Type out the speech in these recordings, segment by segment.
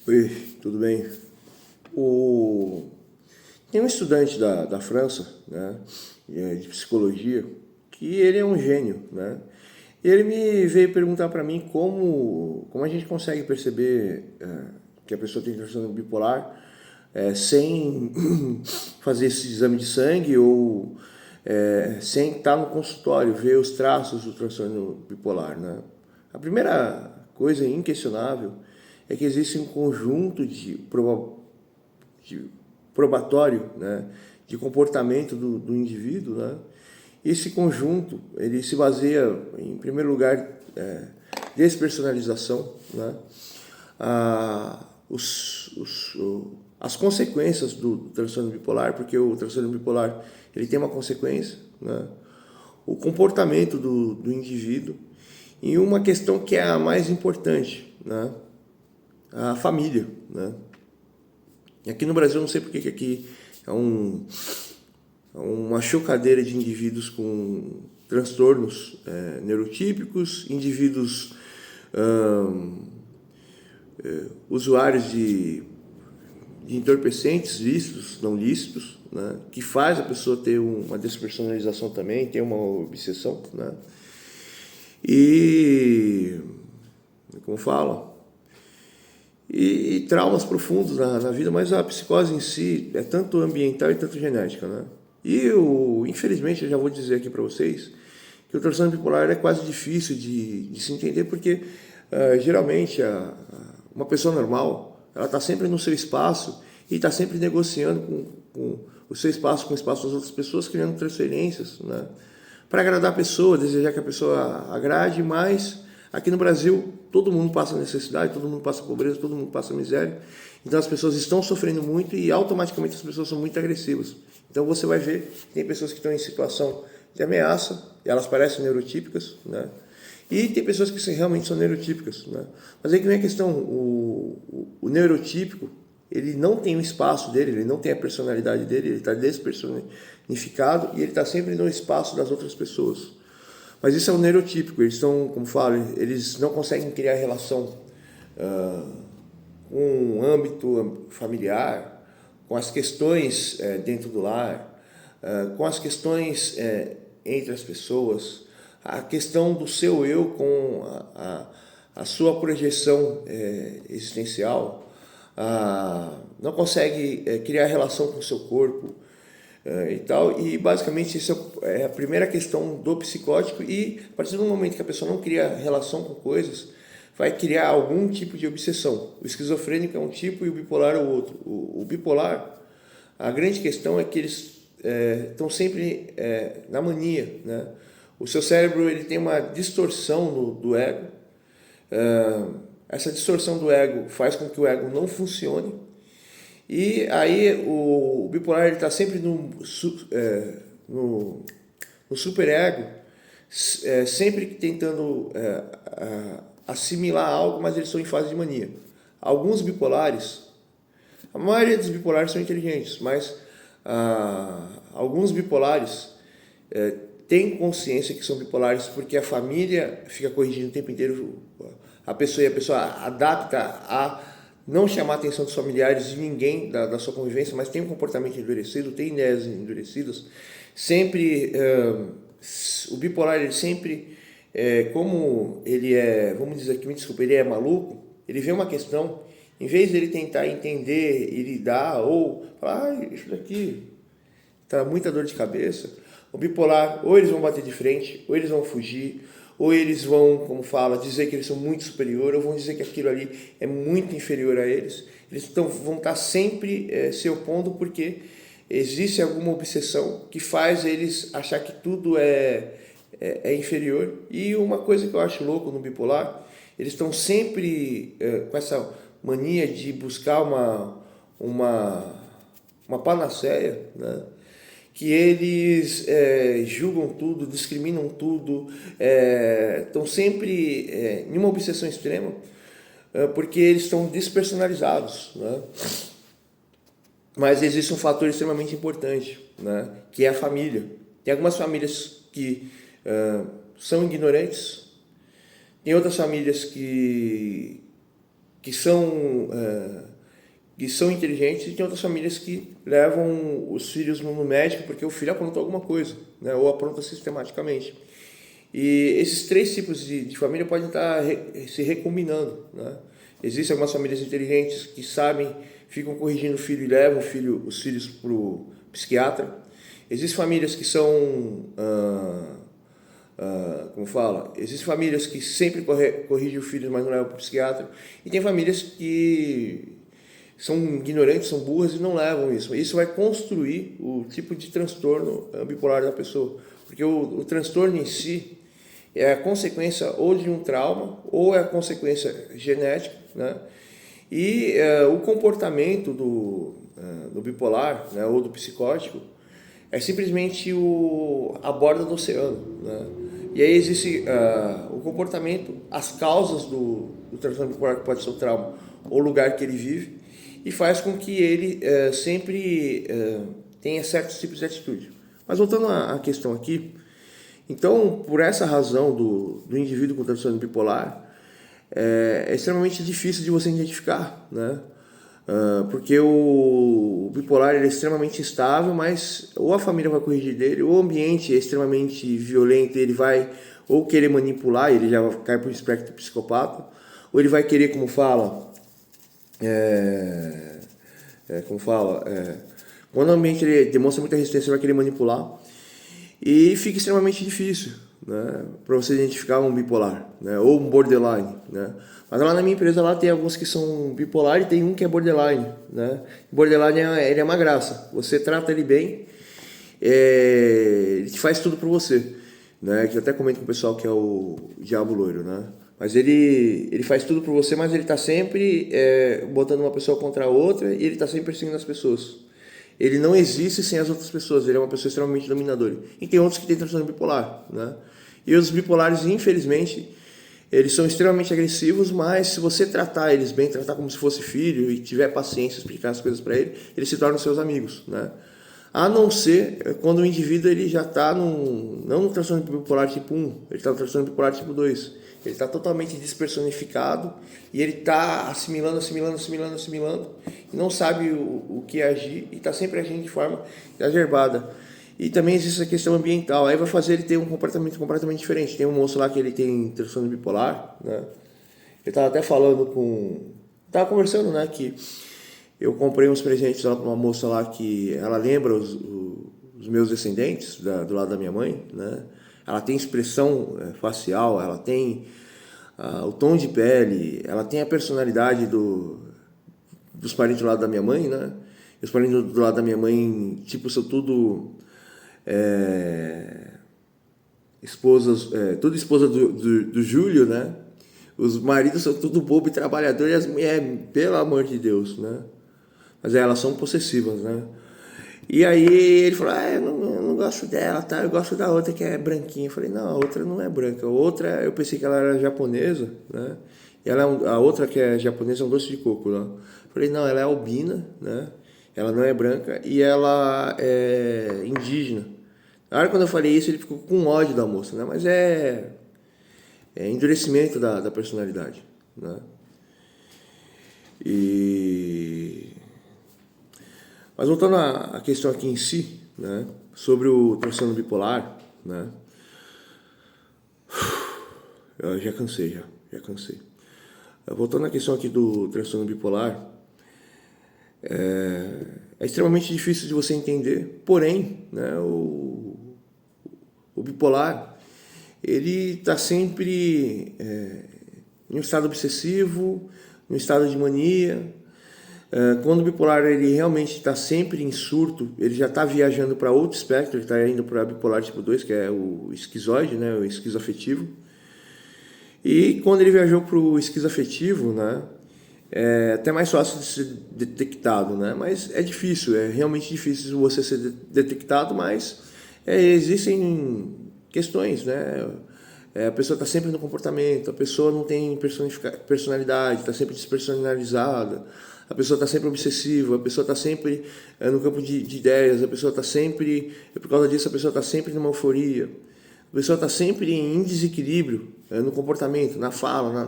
Oi, tudo bem? O... Tem um estudante da França, né, de psicologia, que ele é um gênio, né? E ele me veio perguntar para mim como a gente consegue perceber que a pessoa tem transtorno bipolar sem fazer esse exame de sangue ou sem estar no consultório, ver os traços do transtorno bipolar, né? A primeira coisa inquestionável é que existe um conjunto de probatório, né, de comportamento do indivíduo, né? Esse conjunto ele se baseia, em primeiro lugar, despersonalização, né? As consequências do transtorno bipolar, porque o transtorno bipolar ele tem uma consequência, né? O comportamento do indivíduo e uma questão que é a mais importante, né? A família, né? E aqui no Brasil, eu não sei porque que aqui é uma chocadeira de indivíduos com transtornos neurotípicos, indivíduos usuários de entorpecentes lícitos, não lícitos, né? Que faz a pessoa ter uma despersonalização também, ter uma obsessão, né? E, como fala, e traumas profundos na vida, mas a psicose em si é tanto ambiental e tanto genética, né? Infelizmente, eu já vou dizer aqui para vocês que o transtorno bipolar é quase difícil de se entender, porque geralmente uma pessoa normal, ela está sempre no seu espaço e está sempre negociando com o seu espaço, com o espaço das outras pessoas, criando transferências, né? Para agradar a pessoa, desejar que a pessoa agrade, mas aqui no Brasil todo mundo passa necessidade, todo mundo passa pobreza, todo mundo passa miséria. Então as pessoas estão sofrendo muito e automaticamente as pessoas são muito agressivas. Então você vai ver que tem pessoas que estão em situação de ameaça, e elas parecem neurotípicas, né? E tem pessoas que realmente são neurotípicas, né? Mas aí que vem a questão, o neurotípico, ele não tem o espaço dele, ele não tem a personalidade dele, ele está despersonificado e ele está sempre no espaço das outras pessoas. Mas isso é um neurotípico, eles estão, como falo, eles não conseguem criar relação com o âmbito familiar, com as questões dentro do lar, com as questões entre as pessoas, a questão do seu eu com a sua projeção existencial, não consegue criar relação com o seu corpo e tal, e basicamente isso é a primeira questão do psicótico, e a partir do momento que a pessoa não cria relação com coisas, vai criar algum tipo de obsessão. O esquizofrênico é um tipo e o bipolar é o outro. O bipolar, a grande questão é que eles estão sempre na mania, né? O seu cérebro ele tem uma distorção do ego. Essa distorção do ego faz com que o ego não funcione. E aí o bipolar está sempre no superego, sempre tentando assimilar algo, mas eles estão em fase de mania. Alguns bipolares, a maioria dos bipolares são inteligentes, mas alguns bipolares têm consciência que são bipolares porque a família fica corrigindo o tempo inteiro a pessoa, e a pessoa adapta a não chamar a atenção dos familiares de ninguém da sua convivência, mas tem um comportamento endurecido, tem ideias endurecidas. Sempre, o bipolar, ele sempre, como ele é, vamos dizer aqui, me desculpa, ele é maluco, ele vê uma questão, em vez de ele tentar entender e lidar, ou falar, isso daqui tá muita dor de cabeça, o bipolar, ou eles vão bater de frente, ou eles vão fugir, ou eles vão, como fala, dizer que eles são muito superiores, ou vão dizer que aquilo ali é muito inferior a eles. Eles vão estar sempre se opondo porque existe alguma obsessão que faz eles achar que tudo é inferior. E uma coisa que eu acho louco no bipolar, eles estão sempre com essa mania de buscar uma panaceia, né? Que eles julgam tudo, discriminam tudo, estão sempre em uma obsessão extrema, porque eles estão despersonalizados, né? Mas existe um fator extremamente importante, né? Que é a família. Tem algumas famílias que são ignorantes, tem outras famílias que que são, que são inteligentes, e tem outras famílias que levam os filhos no médico porque o filho aprontou alguma coisa, né? Ou apronta sistematicamente. E esses três tipos de família podem estar se recombinando, né? Existem algumas famílias inteligentes que sabem, ficam corrigindo o filho e levam os filhos para o psiquiatra. Existem famílias que são, como fala? Existem famílias que sempre corrigem o filho, mas não levam para o psiquiatra. E tem famílias que são ignorantes, são burras e não levam isso. Isso vai construir o tipo de transtorno bipolar da pessoa. Porque o transtorno em si é a consequência ou de um trauma ou é a consequência genética, né? E o comportamento do bipolar, né, ou do psicótico é simplesmente a borda do oceano, né? E aí existe o comportamento, as causas do transtorno bipolar, que pode ser o trauma ou o lugar que ele vive, e faz com que ele sempre tenha certos tipos de atitude. Mas voltando à questão aqui, então, por essa razão do indivíduo com transtorno bipolar, é extremamente difícil de você identificar, né? Porque o bipolar ele é extremamente instável, mas ou a família vai corrigir dele, ou o ambiente é extremamente violento, ele vai ou querer manipular, ele já cai para o espectro psicopata, ou ele vai querer, quando o ambiente ele demonstra muita resistência, ele vai querer manipular, e fica extremamente difícil, né, para você identificar um bipolar, né, ou um borderline, né. Mas lá na minha empresa lá tem alguns que são bipolar e tem um que é borderline, né. Borderline ele é uma graça, você trata ele bem, ele faz tudo por você, né, que eu até comento com o pessoal que é o diabo loiro, né. Mas ele faz tudo por você, mas ele está sempre botando uma pessoa contra a outra e ele está sempre perseguindo as pessoas. Ele não existe sem as outras pessoas, ele é uma pessoa extremamente dominadora. E tem outros que têm transtorno bipolar, né? E os bipolares, infelizmente, eles são extremamente agressivos, mas se você tratar eles bem, tratar como se fosse filho e tiver paciência, explicar as coisas para ele, eles se tornam seus amigos, né? A não ser quando o indivíduo ele já está não no transtorno bipolar tipo 1, ele está no transtorno bipolar tipo 2. Ele está totalmente despersonificado e ele está assimilando, e não sabe o que agir e está sempre agindo de forma exacerbada. E também existe a questão ambiental, aí vai fazer ele ter um comportamento completamente diferente. Tem um moço lá que ele tem transtorno bipolar, né? Ele estava até estava conversando, né, que eu comprei uns presentes lá para uma moça lá que ela lembra os meus descendentes do lado da minha mãe, né? Ela tem expressão facial, ela tem o tom de pele, ela tem a personalidade dos parentes do lado da minha mãe, né? E os parentes do lado da minha mãe, tipo, são tudo esposas, tudo esposa do Júlio, né? Os maridos são tudo bobo e trabalhador e as mulheres, pelo amor de Deus, né? Mas elas são possessivas, né? E aí ele falou, eu não gosto dela, tá? Eu gosto da outra que é branquinha. Eu falei, não, a outra não é branca. A outra, eu pensei que ela era japonesa, né? E a outra que é japonesa é um doce de coco, né? Eu falei, não, ela é albina, né? Ela não é branca e ela é indígena. Na hora quando eu falei isso, ele ficou com ódio da moça, né? Mas é endurecimento da personalidade, né? Mas voltando à questão aqui em si, né, sobre o transtorno bipolar, né, eu já cansei. Voltando à questão aqui do transtorno bipolar, é extremamente difícil de você entender, porém, né, o bipolar, ele está sempre em um estado obsessivo, em um estado de mania. Quando o bipolar ele realmente está sempre em surto, ele já está viajando para outro espectro, ele está indo para bipolar tipo 2, que é o esquizoide, né, o esquizoafetivo. E quando ele viajou para o esquizoafetivo, né, é até mais fácil de ser detectado, né, mas é difícil, é realmente difícil você ser detectado, mas existem questões, né. A pessoa está sempre no comportamento, a pessoa não tem personalidade, está sempre despersonalizada, a pessoa está sempre obsessiva, a pessoa está sempre no campo de ideias, a pessoa está sempre, por causa disso, a pessoa está sempre numa euforia, a pessoa está sempre em desequilíbrio no comportamento, na fala,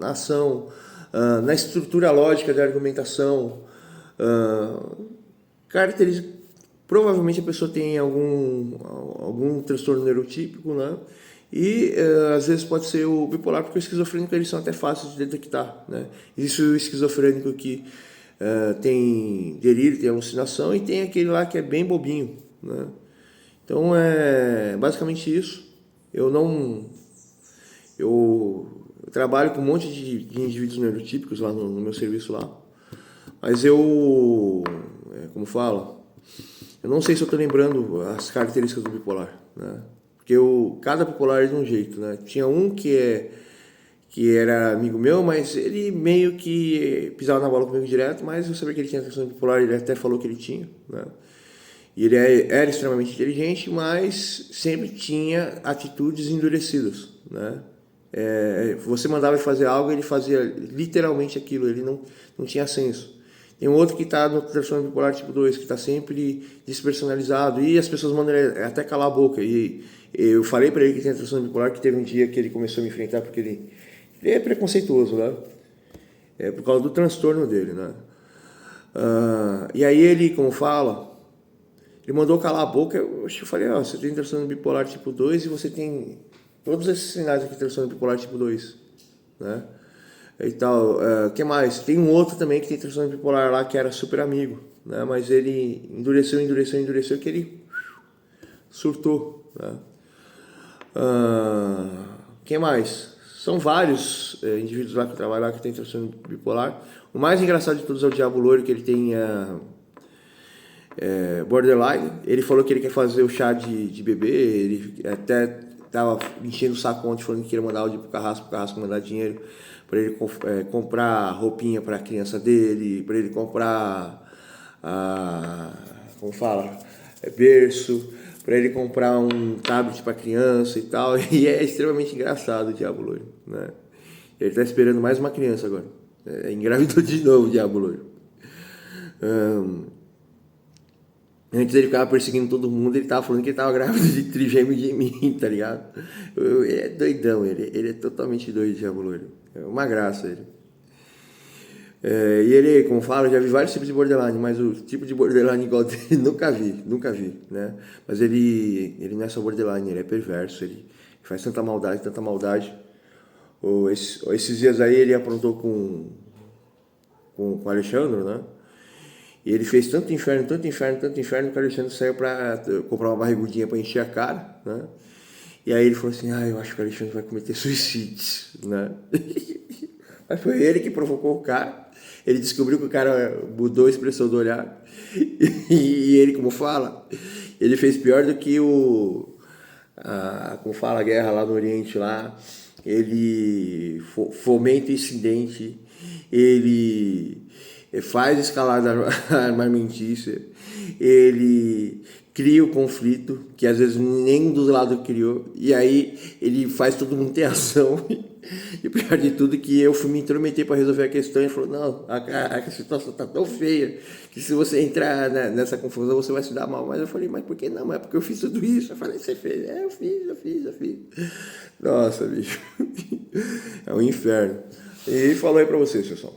na ação, na estrutura lógica da argumentação, característica. Provavelmente a pessoa tem algum transtorno neurotípico, né? E às vezes pode ser o bipolar, porque o esquizofrênico eles são até fáceis de detectar, né? Existe o esquizofrênico que tem delírio, tem alucinação, e tem aquele lá que é bem bobinho, né? Então é basicamente isso. Eu trabalho com um monte de indivíduos neurotípicos lá no meu serviço lá, mas como fala, eu não sei se eu estou lembrando as características do bipolar, né? Porque cada bipolar é de um jeito, né? Tinha um que era amigo meu, mas ele meio que pisava na bola comigo direto, mas eu sabia que ele tinha transtorno bipolar, ele até falou que ele tinha, né? E ele era extremamente inteligente, mas sempre tinha atitudes endurecidas, né? Você mandava ele fazer algo, ele fazia literalmente aquilo, ele não tinha senso. Tem um outro que está no transtorno bipolar tipo 2, que está sempre despersonalizado, e as pessoas mandam ele até calar a boca. E eu falei para ele que tem transtorno bipolar, que teve um dia que ele começou a me enfrentar, porque ele é preconceituoso, né? É por causa do transtorno dele, né? E aí ele, como fala, ele mandou calar a boca. Eu falei, você tem transtorno bipolar tipo 2 e você tem todos esses sinais aqui de transtorno bipolar tipo 2, né? E tal, que mais? Tem um outro também que tem transtorno bipolar lá, que era super amigo, né? Mas ele endureceu, que ele surtou, né? Que mais? São vários indivíduos lá que trabalham lá que tem transtorno bipolar. O mais engraçado de todos é o Diabo Loiro, que ele tem borderline. Ele falou que ele quer fazer o chá de bebê. Ele até tava enchendo o saco ontem, falando que queria mandar áudio pro Carrasco mandar dinheiro para ele comprar roupinha para a criança dele, para ele comprar como fala, berço, para ele comprar um tablet para criança e tal. E é extremamente engraçado o Diabo Loiro, né? Ele tá esperando mais uma criança agora. Engravidou de novo o Diabo Loiro. Antes ele ficava perseguindo todo mundo, ele tava falando que ele tava grávido de trigêmeo de mim, tá ligado? Ele é doidão, ele é totalmente doido, Diabo Loiro. É uma graça ele. E ele, como fala, já vi vários tipos de borderline, mas o tipo de borderline igual dele nunca vi, né? Mas ele não é só borderline, ele é perverso, ele faz tanta maldade. Esses dias aí ele aprontou com o Alexandre, né? E ele fez tanto inferno, que o Alexandre saiu pra comprar uma barrigudinha pra encher a cara, né? E aí ele falou assim, eu acho que o Alexandre vai cometer suicídio, né? Mas foi ele que provocou o cara. Ele descobriu que o cara mudou a expressão do olhar. E ele, como fala, ele fez pior do que como fala, a guerra lá no Oriente lá. Ele fomenta incidente, ele faz escalada armamentícia, ele cria o conflito, que às vezes nem do lado criou, e aí ele faz todo mundo ter ação. E pior de tudo que eu fui me intrometer para resolver a questão e falou, não, a situação tá tão feia que se você entrar nessa confusão você vai se dar mal. Mas eu falei, mas por que não? Mas porque eu fiz tudo isso. Eu falei, você fez? Eu fiz. Nossa, bicho. É um inferno. E falou aí para você, Silson.